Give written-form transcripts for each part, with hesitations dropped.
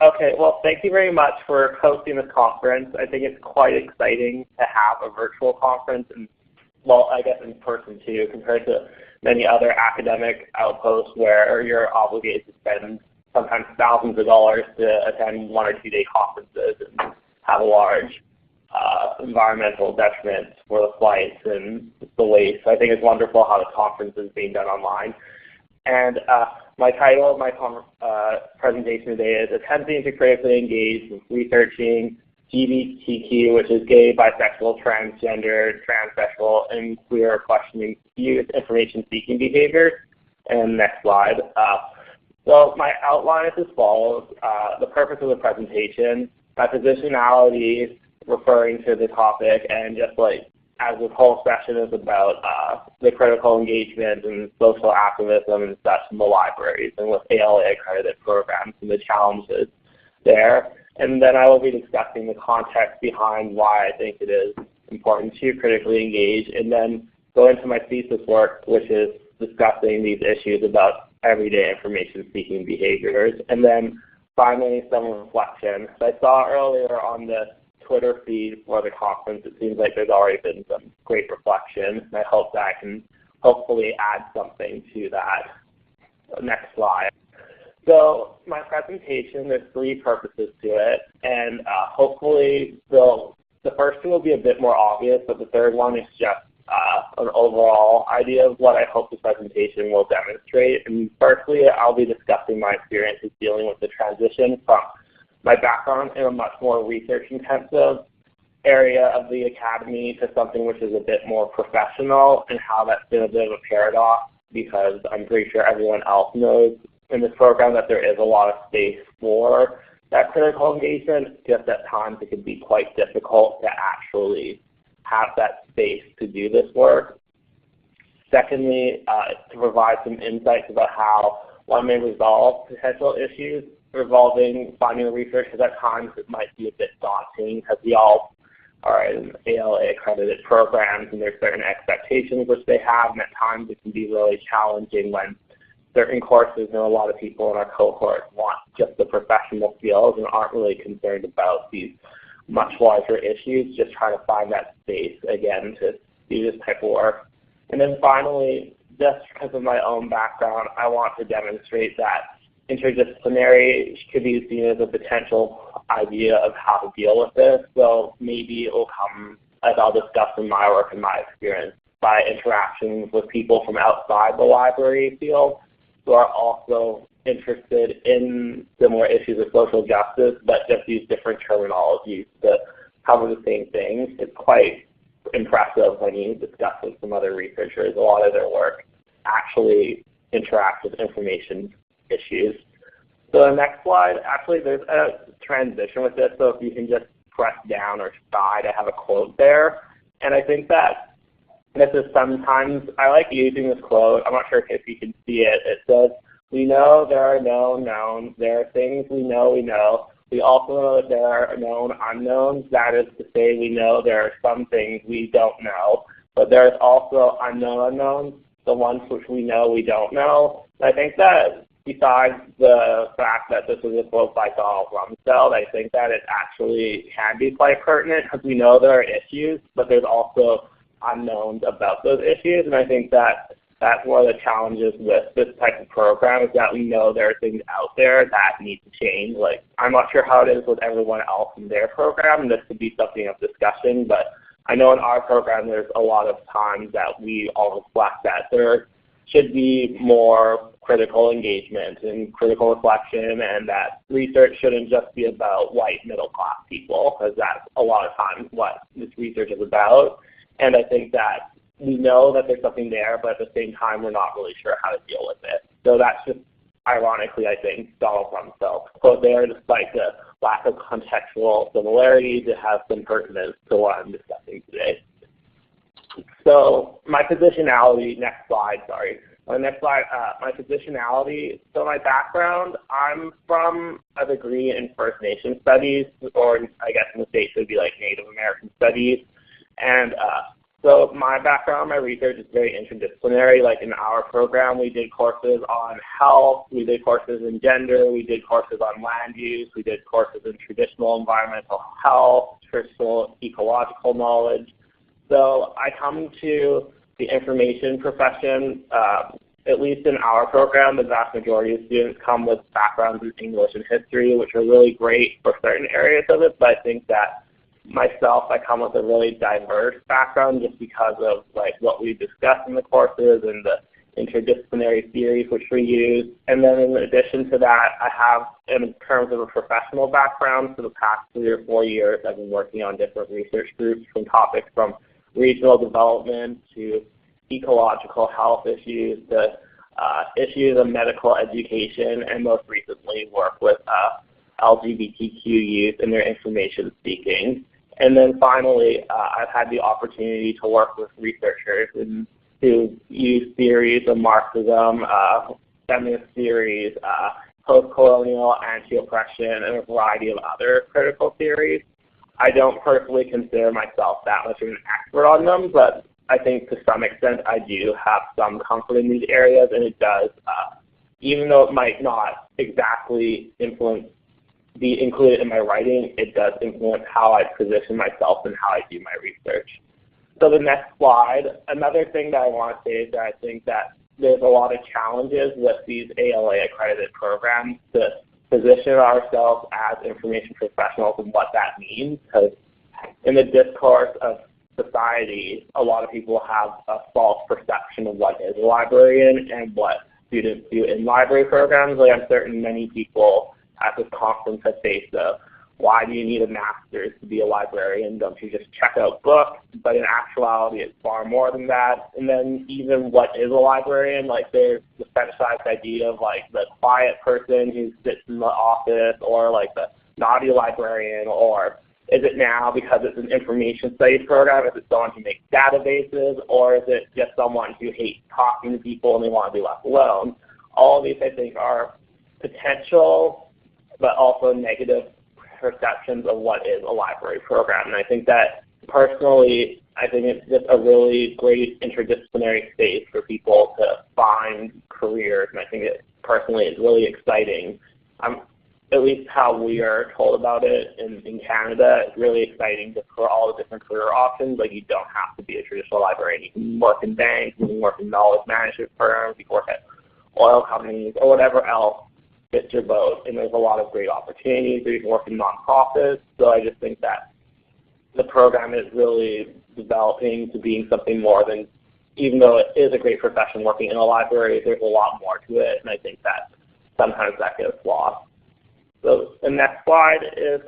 Okay, well, thank you very much for hosting this conference. I think it's quite exciting to have a virtual conference, and well, I guess in person too, compared to many other academic outposts where you're obligated to spend sometimes thousands of dollars to attend 1 or 2 day conferences and have a large environmental detriment for the flights and the waste. So I think it's wonderful how the conference is being done online. And my title of my presentation today is Attempting to Critically Engage with Researching GBTQ, which is gay, bisexual, transgender, transsexual, and queer questioning youth information-seeking behaviors. And next slide. So my outline is as follows. The purpose of the presentation, my positionality referring to the topic, and just like as this whole session is about the critical engagement and social activism and such in the libraries and with ALA accredited programs and the challenges there. And then I will be discussing the context behind why I think it is important to critically engage, and then go into my thesis work, which is discussing these issues about everyday information-seeking behaviors. And then finally, some reflection. So I saw earlier on the Twitter feed for the conference, it seems like there's already been some great reflection, and I hope that I can hopefully add something to that. Next slide. So my presentation, there's 3 purposes to it, and hopefully the first two will be a bit more obvious, but the third one is just an overall idea of what I hope this presentation will demonstrate. And firstly, I'll be discussing my experiences dealing with the transition from my background in a much more research-intensive area of the academy to something which is a bit more professional, and how that's been a bit of a paradox, because I'm pretty sure everyone else knows in this program that there is a lot of space for that critical engagement, just at times it can be quite difficult to actually have that space to do this work. Secondly, to provide some insights about how one may resolve potential issues involving finding the research, because at times it might be a bit daunting because we all are in ALA accredited programs and there's certain expectations which they have, and at times it can be really challenging when certain courses and a lot of people in our cohort want just the professional skills and aren't really concerned about these much larger issues, just trying to find that space again to do this type of work. And then finally, just because of my own background, I want to demonstrate that interdisciplinary could be seen as a potential idea of how to deal with this. So maybe it will come, as I'll discuss in my work and my experience, by interactions with people from outside the library field who are also interested in similar issues of social justice, but just use different terminologies to cover the same things. It's quite impressive when you discuss with some other researchers. A lot of their work actually interacts with information issues. So the next slide, actually there's a transition with this, so if you can just press down or side, I have a quote there. And I think that this is sometimes, I like using this quote, I'm not sure if you can see it. It says, "We know there are known knowns, there are things we know we know. We also know that there are known unknowns. That is to say, we know there are some things we don't know, but there is also unknown unknowns, the ones which we know we don't know." And I think that besides the fact that this is a quote by Donald Rumsfeld, I think that it actually can be quite pertinent, because we know there are issues, but there's also unknowns about those issues. And I think that that's one of the challenges with this type of program, is that we know there are things out there that need to change. Like, I'm not sure how it is with everyone else in their program, and this could be something of discussion, but I know in our program there's a lot of times that we all reflect that there should be more critical engagement and critical reflection, and that research shouldn't just be about white middle-class people, because that's a lot of times what this research is about. And I think that we know that there's something there, but at the same time, we're not really sure how to deal with it. So that's just, ironically, I think, Donald Rumsfeld's quote there, despite the lack of contextual similarities, it has some pertinence to what I'm discussing today. So my positionality, next slide, sorry. On the next slide, my positionality, so my background, I'm from a degree in First Nation Studies, or I guess in the States it would be like Native American Studies. And So my background, my research is very interdisciplinary. Like in our program, we did courses on health, we did courses in gender, we did courses on land use, we did courses in traditional environmental health, traditional ecological knowledge. So I come to the information profession, at least in our program, the vast majority of students come with backgrounds in English and history, which are really great for certain areas of it, but I think that myself, I come with a really diverse background just because of like what we discuss in the courses and the interdisciplinary theories which we use. And then in addition to that, I have, in terms of a professional background, for the past 3 or 4 years, I've been working on different research groups from topics from regional development to ecological health issues to issues of medical education, and most recently work with LGBTQ youth and their information seeking. And then finally, I've had the opportunity to work with researchers who use theories of Marxism, feminist theories, post-colonial anti-oppression, and a variety of other critical theories. I don't personally consider myself that much of an expert on them, but I think to some extent I do have some comfort in these areas, and it does, even though it might not exactly be included in my writing, it does influence how I position myself and how I do my research. So the next slide, another thing that I want to say is that I think that there's a lot of challenges with these ALA accredited programs to position ourselves as information professionals and what that means, because in the discourse of society, a lot of people have a false perception of what is a librarian and what students do in library programs. Like I'm certain many people at this conference have faced why do you need a master's to be a librarian? Don't you just check out books? But in actuality, it's far more than that. And then even what is a librarian, like there's the fetishized idea of like the quiet person who sits in the office, or like the naughty librarian, or is it now because it's an information studies program, is it someone who makes databases, or is it just someone who hates talking to people and they want to be left alone? All of these I think are potential but also negative perceptions of what is a library program. And I think that personally, I think it's just a really great interdisciplinary space for people to find careers, and I think it personally is really exciting. At least how we are told about it in Canada, it's really exciting for all the different career options. Like you don't have to be a traditional librarian. You can work in banks, you can work in knowledge management firms, you can work at oil companies, or whatever else fits your boat. And there's a lot of great opportunities. You can work in nonprofits. So I just think that the program is really developing to being something more than, even though it is a great profession working in a library, there's a lot more to it. And I think that sometimes that gets lost. So the next slide is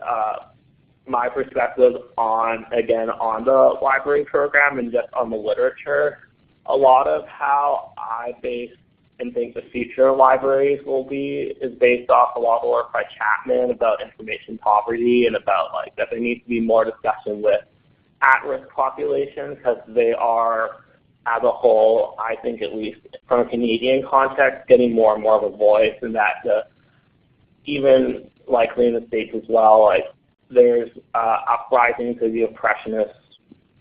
my perspective on the library program and just on the literature. A lot of how I base and think the future of libraries will be is based off a lot of work by Chapman about information poverty and about like that there needs to be more discussion with at-risk populations, because they are, as a whole, I think at least from a Canadian context, getting more and more of a voice, and that even likely in the States as well, like there's uprising to the oppressionist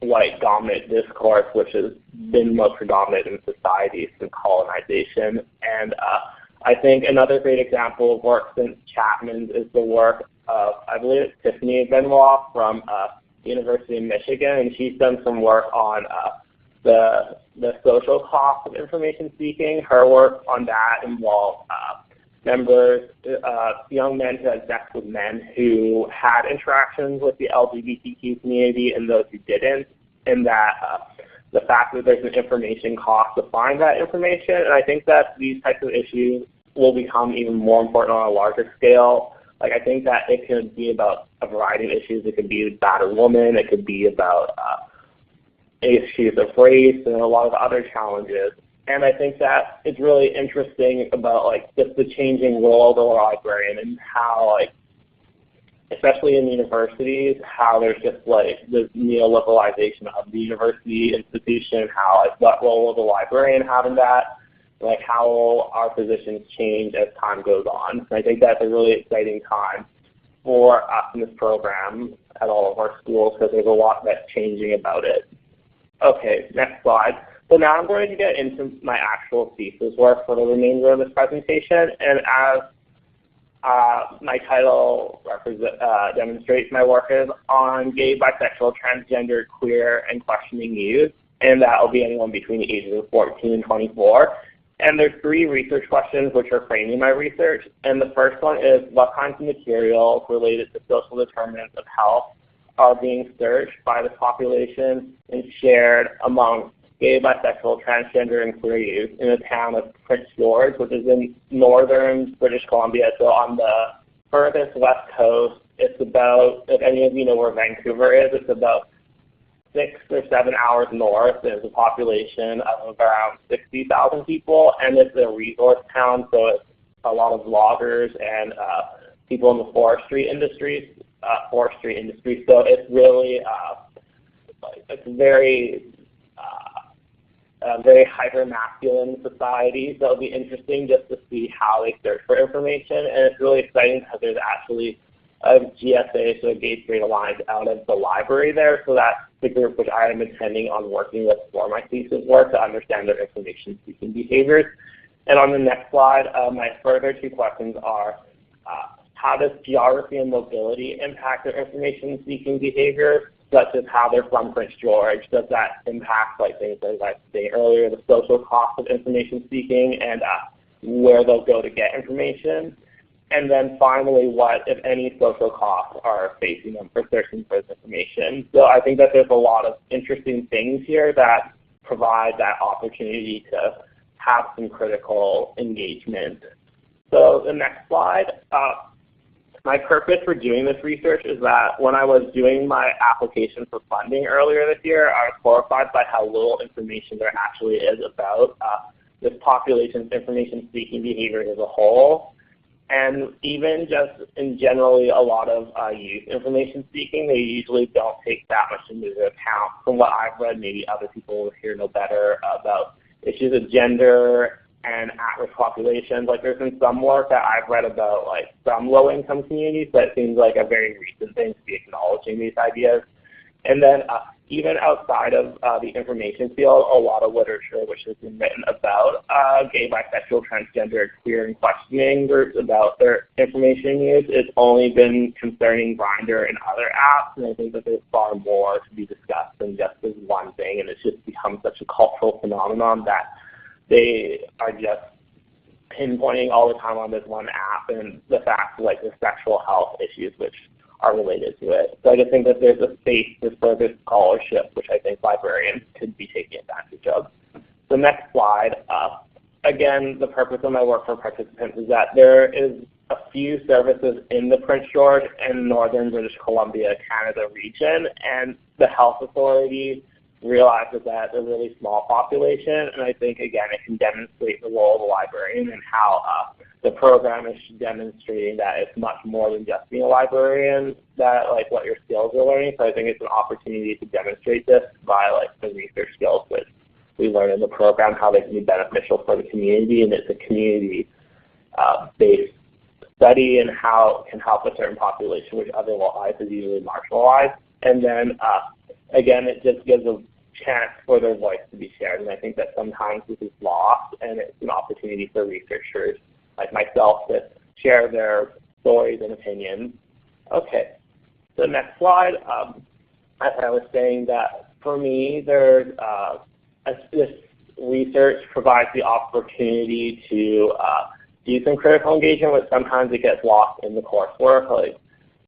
white dominant discourse, which has been most predominant in society since colonization. And I think another great example of work since Chapman's is the work of, I believe it's Tiffany Benoit from the University of Michigan, and she's done some work on the social cost of information seeking. Her work on that involved young men who had sex with men who had interactions with the LGBTQ community and those who didn't, and that the fact that there's an information cost to find that information. And I think that these types of issues will become even more important on a larger scale. Like I think that it could be about a variety of issues. It could be about a woman. It could be about issues of race and a lot of other challenges. And I think that it's really interesting about like just the changing role of the librarian and how, like, especially in universities, how there's just like the neoliberalization of the university institution, how like what role will the librarian have in that, like how our positions change as time goes on. And I think that's a really exciting time for us in this program at all of our schools, because there's a lot that's changing about it. Okay, next slide. So now I'm going to get into my actual thesis work for the remainder of this presentation, and as my title demonstrates, my work is on gay, bisexual, transgender, queer, and questioning youth, and that will be anyone between the ages of 14 and 24. And there's 3 research questions which are framing my research, and the first one is what kinds of materials related to social determinants of health are being searched by the population and shared among gay, bisexual, transgender, and queer youth in the town of Prince George, which is in northern British Columbia, so on the furthest west coast. It's about, if any of you know where Vancouver is, it's about 6 or 7 hours north. There's a population of around 60,000 people, and it's a resource town, so it's a lot of loggers and people in the forestry industry. So it's really it's very hyper-masculine society, so it'll be interesting just to see how they search for information, and it's really exciting because there's actually a GSA, so a Gay Straight Alliance, out of the library there, so that's the group which I am intending on working with for my thesis work to understand their information-seeking behaviors. And on the next slide, my further 2 questions are, how does geography and mobility impact their information-seeking behaviors, such as how they're from Prince George? Does that impact things as I stated earlier, the social cost of information seeking and where they'll go to get information? And then finally, what, if any, social costs are facing them for searching for this information? So I think that there's a lot of interesting things here that provide that opportunity to have some critical engagement. So the next slide. My purpose for doing this research is that when I was doing my application for funding earlier this year, I was horrified by how little information there actually is about this population's information-seeking behavior as a whole. And even just in generally a lot of youth information-seeking, they usually don't take that much into account. From what I've read, maybe other people here know better about issues of gender and at-risk populations. There's been some work that I've read about some low-income communities, but it seems like a very recent thing to be acknowledging these ideas. And then even outside of the information field, a lot of literature which has been written about gay, bisexual, transgender, queer, and questioning groups about their information use. It's only been concerning Grindr and other apps, and I think that there's far more to be discussed than just this one thing, and it's just become such a cultural phenomenon that they are just pinpointing all the time on this one app and the fact the sexual health issues which are related to it. So I just think that there's a space for further scholarship which I think librarians could be taking advantage of. The next slide. Again, the purpose of my work for participants is that there is a few services in the Prince George and Northern British Columbia, Canada region, and the health authorities realizes that it's a really small population, and I think, again, it can demonstrate the role of the librarian and how the program is demonstrating that it's much more than just being a librarian, that what your skills are learning. So I think it's an opportunity to demonstrate this by the research skills which we learn in the program, how they can be beneficial for the community, and it's a community-based study and how it can help a certain population which otherwise is usually marginalized. And then, again, it just gives a chance for their voice to be shared, and I think that sometimes this is lost, and it's an opportunity for researchers like myself to share their stories and opinions. Okay, so next slide. As I was saying, that for me, there's this research provides the opportunity to do some critical engagement, but sometimes it gets lost in the coursework.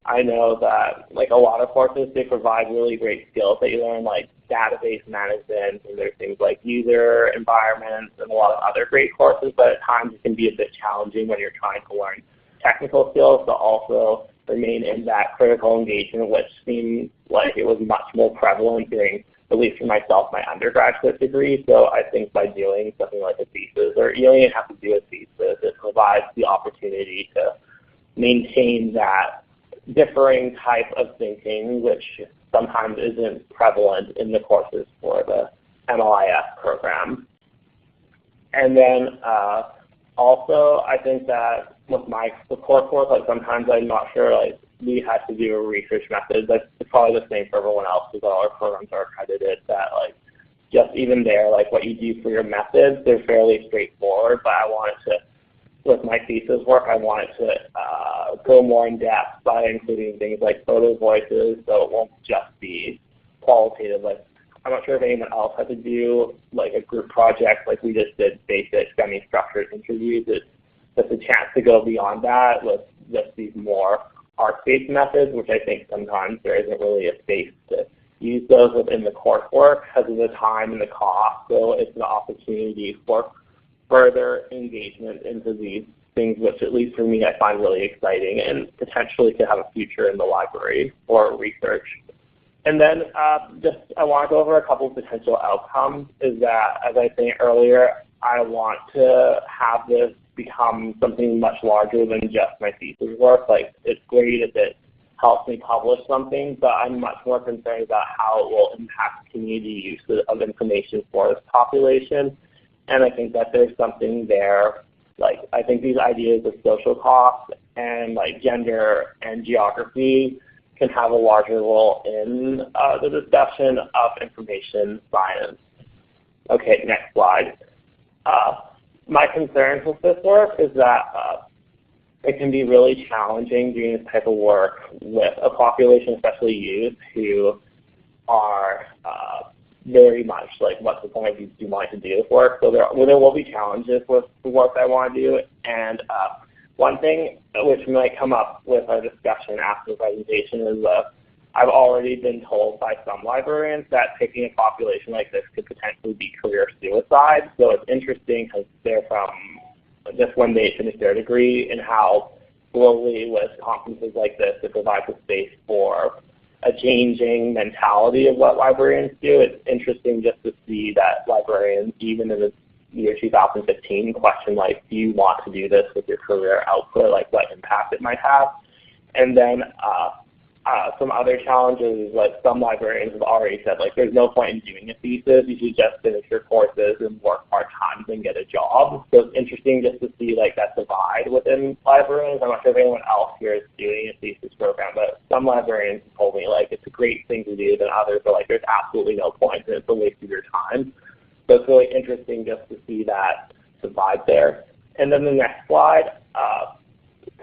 I know that a lot of courses, they provide really great skills that you learn, database management, and there's things like user environments and a lot of other great courses, but at times it can be a bit challenging when you're trying to learn technical skills, but also remain in that critical engagement, which seemed like it was much more prevalent during, at least for myself, my undergraduate degree. So I think by doing something like a thesis, or you don't even have to do a thesis, it provides the opportunity to maintain that differing type of thinking, which sometimes isn't prevalent in the courses for the MLIS program. And then also, I think that with the coursework, sometimes I'm not sure, we have to do a research method. It's probably the same for everyone else because all our programs are accredited, that just even there, like what you do for your methods, they're fairly straightforward, but I wanted to, with my thesis work, I wanted to go more in depth by including things like photo voices, so it won't just be qualitative. Like, I'm not sure if anyone else had to do like a group project like we just did basic semi-structured interviews. It's just a chance to go beyond that with just these more art-based methods, which I think sometimes there isn't really a space to use those within the coursework because of the time and the cost. So it's an opportunity for further engagement into these things, which at least for me I find really exciting and potentially could have a future in the library or research. And then just I want to go over a couple of potential outcomes is that, as I said earlier, I want to have this become something much larger than just my thesis work. Like, it's great if it helps me publish something, but I'm much more concerned about how it will impact community use of information for this population. And I think that there's something there. Like, I think these ideas of social cost and like gender and geography can have a larger role in the discussion of information science. Okay, next slide. My concerns with this work is that it can be really challenging doing this type of work with a population, especially youth, who are very much like, what's the point of you wanting to do this work? So there will be challenges with the work I want to do. And one thing which might come up with our discussion after the presentation is I've already been told by some librarians that picking a population like this could potentially be career suicide. So it's interesting because they're from just when they finish their degree, and how slowly with conferences like this it provides a space for a changing mentality of what librarians do. It's interesting just to see that librarians, even in the year 2015, question like, do you want to do this with your career output, like what impact it might have? And then some other challenges is like some librarians have already said like there's no point in doing a thesis, you should just finish your courses and work part-time and get a job. So it's interesting just to see like that divide within librarians. I'm not sure if anyone else here is doing a thesis program, but some librarians have told me like it's a great thing to do, then others are like there's absolutely no point and it's a waste of your time. So it's really interesting just to see that divide there. And then the next slide,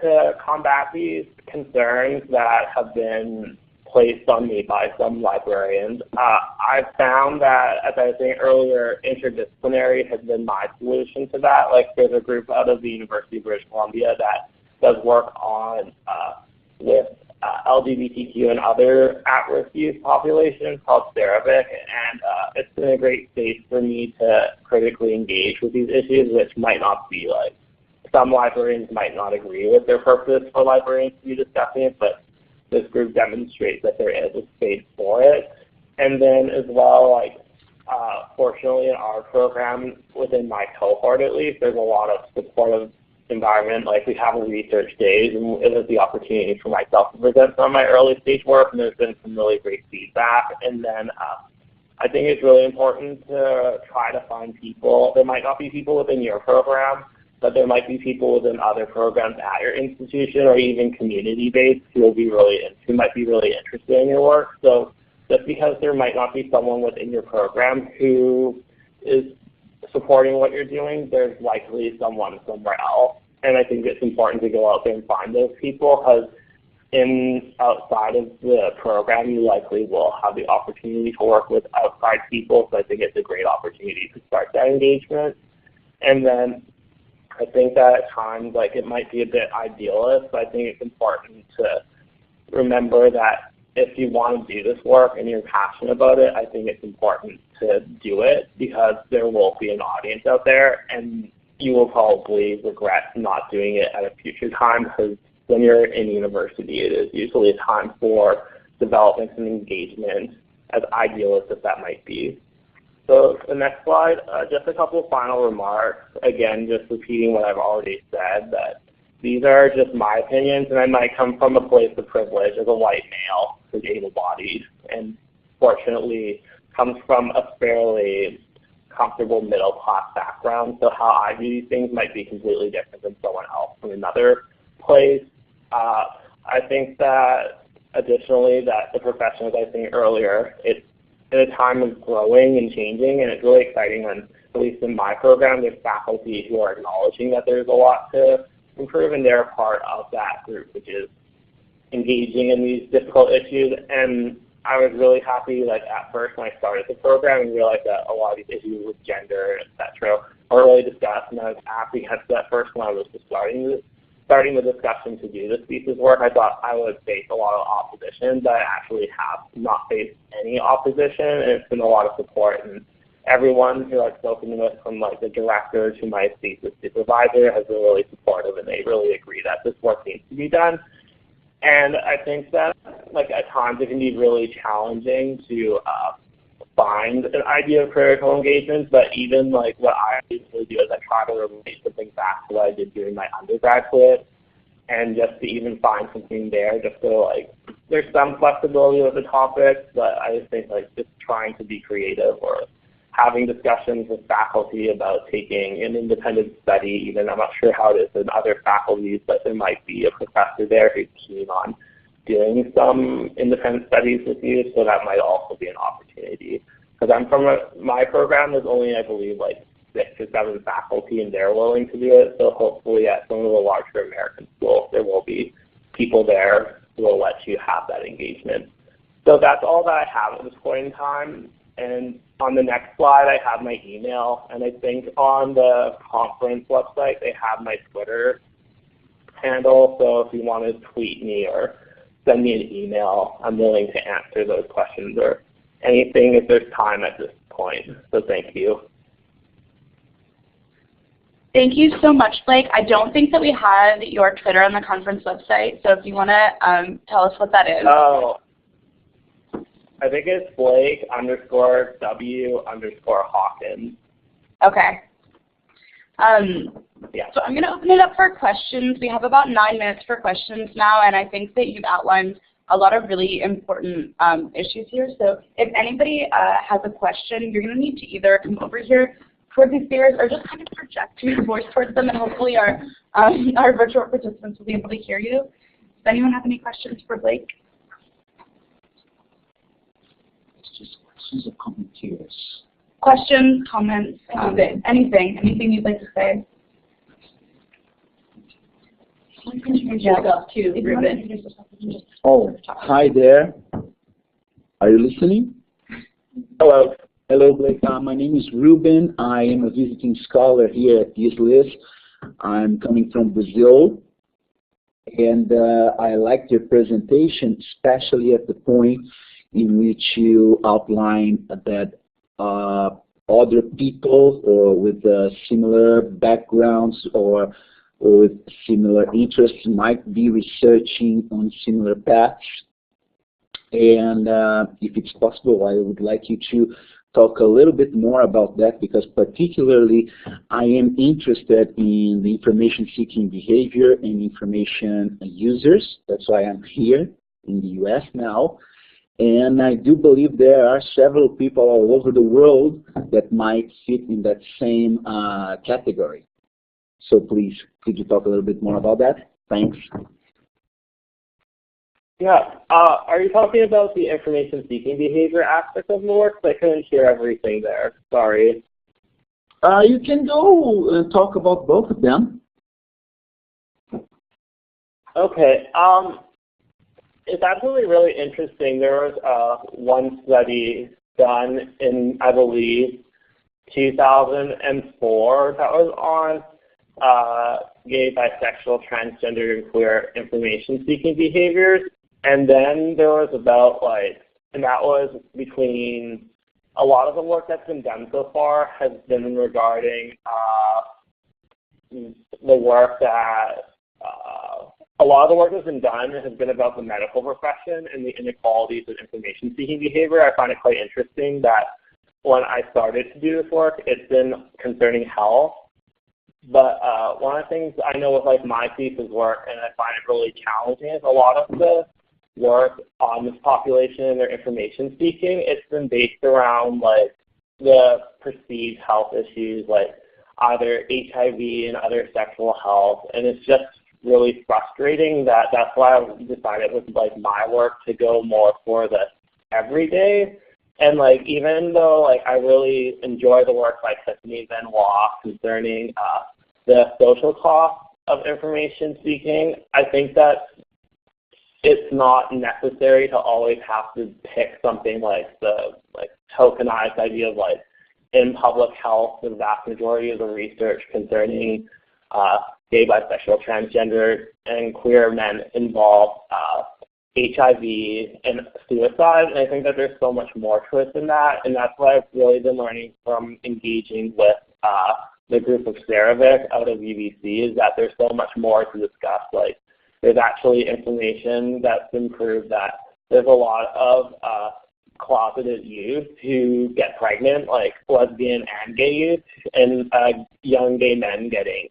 to combat these concerns that have been placed on me by some librarians, I've found that, as I was saying earlier, interdisciplinary has been my solution to that. Like, there's a group out of the University of British Columbia that does work on with LGBTQ and other at-risk youth populations called Cerevic, and it's been a great space for me to critically engage with these issues, which might not be like, some librarians might not agree with their purpose for librarians to be discussing it, but this group demonstrates that there is a space for it. And then as well, like, fortunately in our program, within my cohort at least, there's a lot of supportive environment. Like, we have a research days, and it was the opportunity for myself to present some of my early stage work, and there's been some really great feedback. And then I think it's really important to try to find people. There might not be people within your program, but there might be people within other programs at your institution or even community-based who might be really interested in your work. So just because there might not be someone within your program who is supporting what you're doing, there's likely someone somewhere else. And I think it's important to go out there and find those people, because outside of the program, you likely will have the opportunity to work with outside people. So I think it's a great opportunity to start that engagement. And then I think that at times, like, it might be a bit idealist, but I think it's important to remember that if you want to do this work and you're passionate about it, I think it's important to do it, because there will be an audience out there, and you will probably regret not doing it at a future time, because when you're in university, it is usually a time for development and engagement, as idealist as that might be. So the next slide, just a couple of final remarks. Again, just repeating what I've already said, that these are just my opinions, and I might come from a place of privilege as a white male who's able-bodied, and fortunately comes from a fairly comfortable middle-class background. So how I view these things might be completely different than someone else from another place. I think that additionally that the profession, as I said earlier, it's in a time of growing and changing, and it's really exciting when, at least in my program, there's faculty who are acknowledging that there's a lot to improve, and they're a part of that group, which is engaging in these difficult issues. And I was really happy, like at first when I started the program, and realized that a lot of these issues with gender, etc., are really discussed. And I was apprehensive at first when I was just starting the discussion to do this thesis work. I thought I would face a lot of opposition, but I actually have not faced any opposition, and it's been a lot of support. And everyone who I've spoken with, from like the director to my thesis supervisor, has been really supportive, and they really agree that this work needs to be done. And I think that, like, at times it can be really challenging to find an idea of critical engagement, but even like what I usually do is I try to relate something back to what I did during my undergraduate, and just to even find something there, just so like there's some flexibility with the topics, but I just think like just trying to be creative or having discussions with faculty about taking an independent study. Even I'm not sure how it is in other faculties, but there might be a professor there who's keen on doing some independent studies with you, so that might also be an opportunity. Because I'm from my program, there's only, I believe, like 6 or 7 faculty, and they're willing to do it. So hopefully at some of the larger American schools, there will be people there who will let you have that engagement. So that's all that I have at this point in time. And on the next slide, I have my email. And I think on the conference website, they have my Twitter handle. So if you want to tweet me or send me an email, I'm willing to answer those questions or anything if there's time at this point. So thank you. Thank you so much, Blake. I don't think that we had your Twitter on the conference website, so if you want to tell us what that is. Oh, I think it's Blake_W_Hawkins. Okay. Yeah. So I'm going to open it up for questions. We have about 9 minutes for questions now, and I think that you've outlined a lot of really important issues here. So if anybody has a question, you're going to need to either come over here towards these stairs or just kind of project your voice towards them, and hopefully our virtual participants will be able to hear you. Does anyone have any questions for Blake? It's just questions or comments. Questions, comments, anything you'd like to say. Oh, hi there. Are you listening? Hello. Hello, Blake. My name is Ruben. I am a visiting scholar here at USLIS. I'm coming from Brazil. And I liked your presentation, especially at the point in which you outlined that other people or with similar backgrounds or with similar interests might be researching on similar paths. And if it's possible, I would like you to talk a little bit more about that, because particularly I am interested in the information-seeking behavior and information users. That's why I'm here in the US now. And I do believe there are several people all over the world that might fit in that same category. So please, could you talk a little bit more about that? Thanks. Yeah. Are you talking about the information-seeking behavior aspect of the work? I couldn't hear everything there. Sorry. You can go and talk about both of them. Okay. It's actually really interesting. There was one study done in, I believe, 2004 that was on gay, bisexual, transgender, and queer information-seeking behaviors. And then there was about and that was between, a lot of the work that's been done so far has been regarding the work that, a lot of the work that's been done has been about the medical profession and the inequalities of information-seeking behavior. I find it quite interesting that when I started to do this work, it's been concerning health. But one of the things I know with my thesis work, and I find it really challenging, is a lot of the work on this population and their information seeking, it's been based around the perceived health issues either HIV and other sexual health, and it's just really frustrating that's why I decided with my work to go more for the everyday And like even though like I really enjoy the work by Tiffany Benoit concerning the social cost of information seeking, I think that it's not necessary to always have to pick something like the tokenized idea of like in public health, the vast majority of the research concerning gay, bisexual, transgender, and queer men involve HIV and suicide. And I think that there's so much more to it than that. And that's what I've really been learning from engaging with the group of CERAVIC out of UBC, is that there's so much more to discuss. Like there's actually information that's been proved that there's a lot of closeted youth who get pregnant, like lesbian and gay youth, and young gay men getting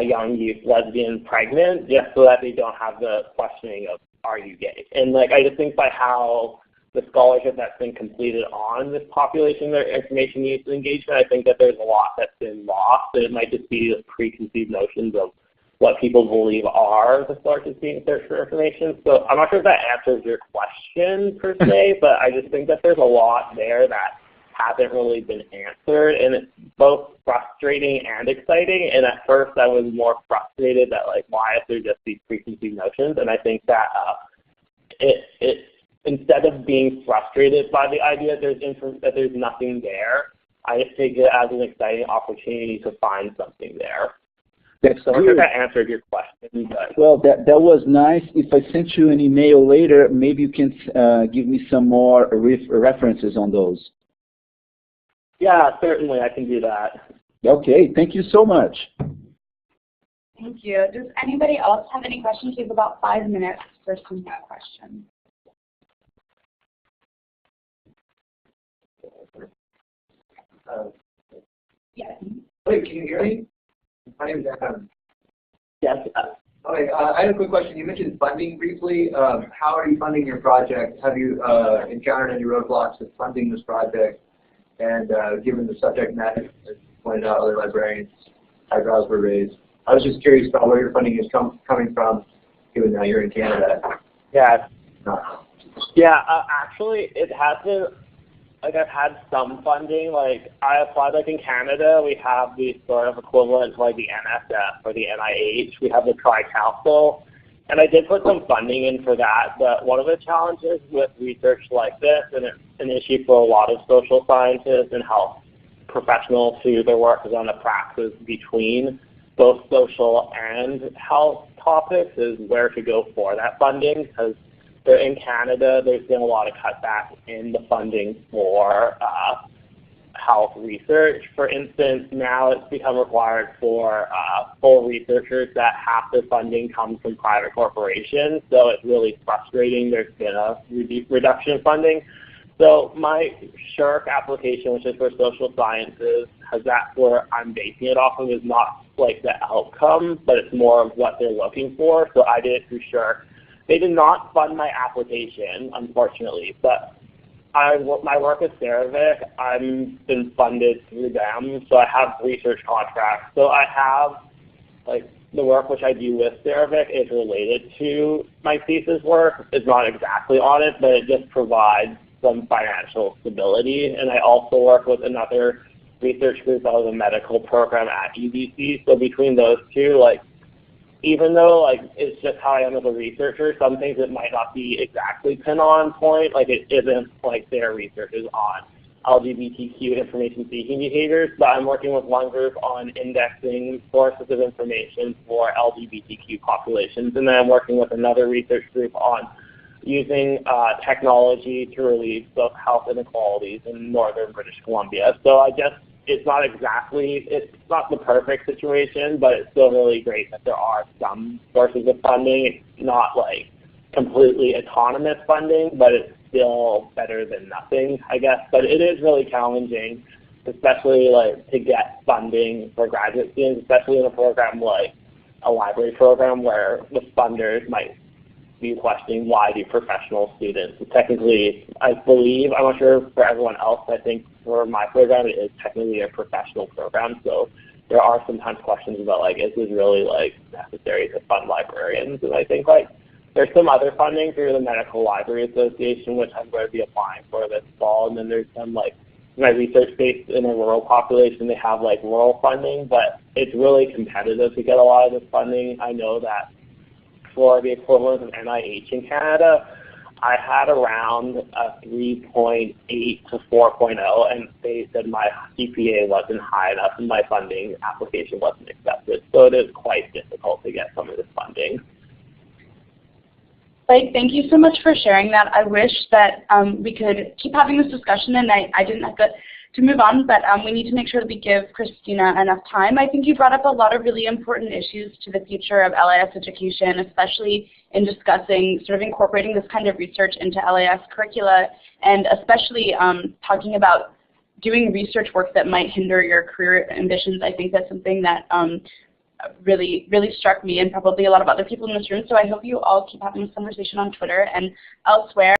young youth lesbian pregnant just so that they don't have the questioning of, are you gay? And like I just think by how the scholarship that's been completed on this population, their information use and engagement, I think that there's a lot that's been lost, and it might just be the preconceived notions of what people believe are the sources being searched for information. So I'm not sure if that answers your question per se, but I just think that there's a lot there that hasn't really been answered, and it's both frustrating and exciting. And at first I was more frustrated that like, why is there just these preconceived notions? And I think that it instead of being frustrated by the idea that there's nothing there, I just take it as an exciting opportunity to find something there. That's so I'm sure that answered your question. But. Well, that was nice. If I sent you an email later, maybe you can give me some more references on those. Yeah, certainly I can do that. Okay, thank you so much. Thank you. Does anybody else have any questions? We have about 5 minutes for some more questions. Yes. Wait, can you hear me? My name is Adam. Yes. Okay, I had a quick question. You mentioned funding briefly. How are you funding your project? Have you encountered any roadblocks with funding this project? And given the subject matter, as pointed out, other librarians' eyebrows were raised. I was just curious about where your funding is coming from, given that you're in Canada. Yeah. No. Yeah, actually, it has been, like I've had some funding. Like I applied, like in Canada, we have the sort of equivalent to like the NSF or the NIH. We have the Tri-Council. And I did put some funding in for that, but one of the challenges with research like this, and it's an issue for a lot of social scientists and health professionals who their work is on the praxis between both social and health topics, is where to go for that funding. Because in Canada, there's been a lot of cutback in the funding for health research. For instance, now it's become required for full researchers that half their funding comes from private corporations, so it's really frustrating. There's been a reduction in funding. So my SHRC application, which is for social sciences, that's where I'm basing it off of, is not like the outcome, but it's more of what they're looking for. So I did it through SHRC. They did not fund my application, unfortunately, but my work at CERAVIC, I've been funded through them, so I have research contracts. So I have, like, the work which I do with CERAVIC is related to my thesis work. It's not exactly on it, but it just provides some financial stability. And I also work with another research group out of the medical program at UBC. So between those two, like, even though like it's just how I am as a researcher, some things it might not be exactly pin on point. Like it isn't like their research is on LGBTQ information seeking behaviors, but I'm working with one group on indexing sources of information for LGBTQ populations, and then I'm working with another research group on using technology to relieve health inequalities in northern British Columbia. So it's not the perfect situation, but it's still really great that there are some sources of funding. It's not like completely autonomous funding, but it's still better than nothing, I guess. But it is really challenging, especially like to get funding for graduate students, especially in a program like a library program where the funders might be questioning why do professional students. Technically, I believe, I'm not sure for everyone else, I think for my program it is technically a professional program, so there are sometimes questions about like, is this really like necessary to fund librarians? And I think like There's some other funding through the Medical Library Association, which I'm going to be applying for this fall, and then there's some like my research based in a rural population. They have like rural funding, but it's really competitive to get a lot of this funding. I know that for the equivalent of NIH in Canada, I had around a 3.8 to 4.0, and they said my GPA wasn't high enough and my funding application wasn't accepted. So it is quite difficult to get some of this funding. Blake, thank you so much for sharing that. I wish that we could keep having this discussion, and I didn't have to move on, but we need to make sure that we give Christina enough time. I think you brought up a lot of really important issues to the future of LIS education, especially in discussing sort of incorporating this kind of research into LIS curricula, and especially talking about doing research work that might hinder your career ambitions. I think that's something that really struck me and probably a lot of other people in this room. So I hope you all keep having this conversation on Twitter and elsewhere.